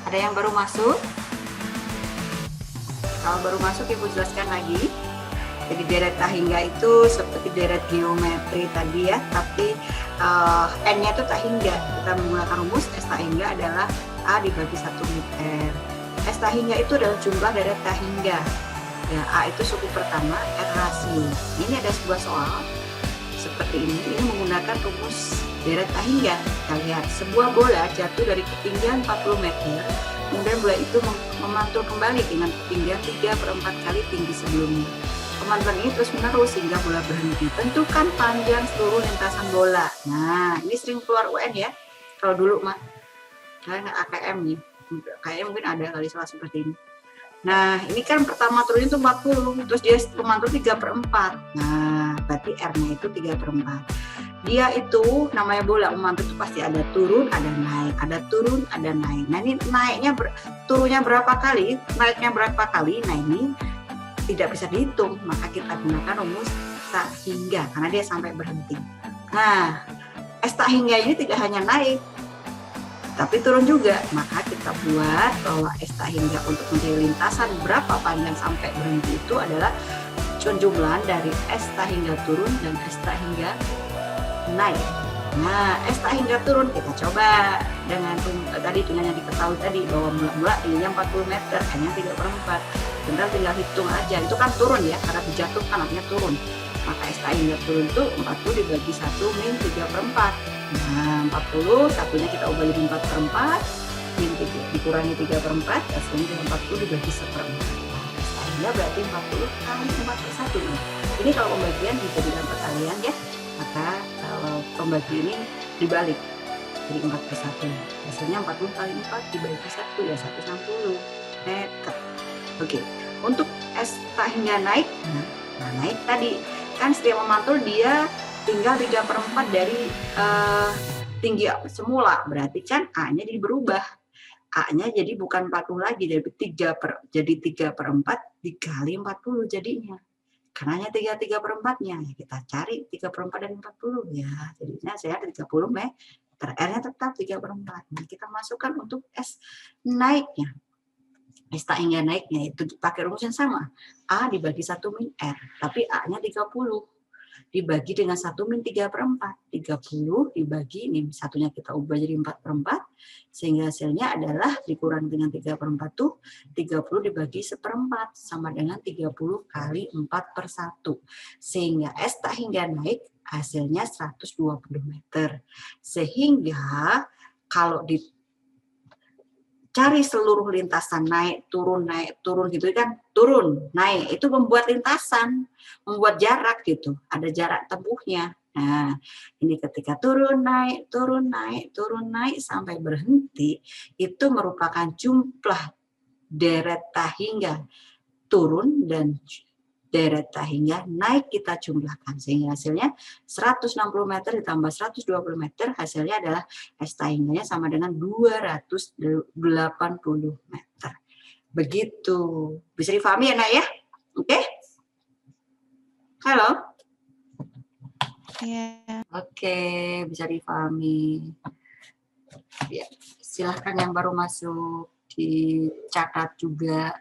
Ada yang baru masuk? Kalau baru masuk, Ibu jelaskan lagi. Jadi deret tahingga itu seperti deret geometri tadi ya, tapi N-nya itu tahingga. Kita menggunakan rumus S tahingga adalah A dibagi 1 meter. S tahingga itu adalah jumlah deret tahingga. Ya, A itu suku pertama, R rasio. Ini ada sebuah soal seperti ini menggunakan rumus deret tahingga. Kita lihat, sebuah bola jatuh dari ketinggian 40 meter, kemudian bola itu memantul kembali dengan ketinggian 3/4 kali tinggi sebelumnya. Pemantulan ini terus menerus hingga bola berhenti. Tentukan panjang seluruh lintasan bola. Nah, ini sering keluar UN ya. Kalau dulu mah, karena AKM nih, kayaknya mungkin ada kali soal seperti ini. Nah, ini kan pertama turun itu 40, terus dia memantul 3/4. Nah, berarti R-nya itu 3/4. Dia itu namanya bola memantul itu pasti ada turun, ada naik, ada turun, ada naik. Nah, ini naiknya turunnya berapa kali, naiknya berapa kali. Nah, ini tidak bisa dihitung, maka kita gunakan rumus tahingga karena dia sampai berhenti. Nah, S tahingga ini tidak hanya naik, tapi turun juga, maka kita buat bahwa S tahingga untuk mencari lintasan berapa panjang sampai berhenti itu adalah jumlah dari S tahingga turun dan S tahingga naik. Nah, S tahingga turun kita coba dengan tadi dengan yang diketahui tadi bahwa mula-mula ininya 40 meter, hanya 3/4. Benar tinggal hitung aja, itu kan turun ya, karena dijatuhkan artinya turun. Maka S tahingga turun itu 40 dibagi 1 min 3/4. Nah, 40, satunya kita ubah jadi 4/4, min dikurangi 3/4, hasilnya 40 dibagi 1/4. Nah, S tahingga berarti 40 kali 4/1. Ini kalau pembagian dijadikan perkalian ya, maka kalau pembagi ini dibalik, jadi 4/1. Hasilnya 40 kali 4 dibagi 1 ya 160 meter. Oke, untuk S tahingga naik, nah naik tadi kan setiap memantul dia tinggal 3/4 dari tinggi semula, berarti kan A-nya jadi berubah. A-nya jadi bukan 40 lagi, jadi 3/4 dikali 40 jadinya. Karena hanya 3/4-nya, ya kita cari 3/4 dari 40 ya, jadinya saya 30 meter. R-nya tetap 3/4. Nah, kita masukkan untuk S naiknya. S tahingga naiknya itu pakai rumus yang sama. A dibagi 1 min R, tapi A-nya 30. Dibagi dengan 1 min 3/4. 30 dibagi, ini satunya kita ubah jadi 4/4, sehingga hasilnya adalah dikurang dengan 3/4 tuh 30 dibagi 1/4 sama dengan 30 kali 4/1. Sehingga S tahingga naik hasilnya 120 meter. Sehingga kalau cari seluruh lintasan naik turun gitu kan, turun naik itu membuat lintasan, membuat jarak gitu, ada jarak tempuhnya. Nah, ini ketika turun naik sampai berhenti itu merupakan jumlah deret tahingga turun dan deret tahingga naik kita jumlahkan, sehingga hasilnya 160 meter ditambah 120 meter, hasilnya adalah S tahingganya sama dengan 280 meter. Begitu. Bisa difahami ya, Nak ya? Oke? Halo? Iya. Oke, bisa difahami. Ya, silahkan yang baru masuk dicatat juga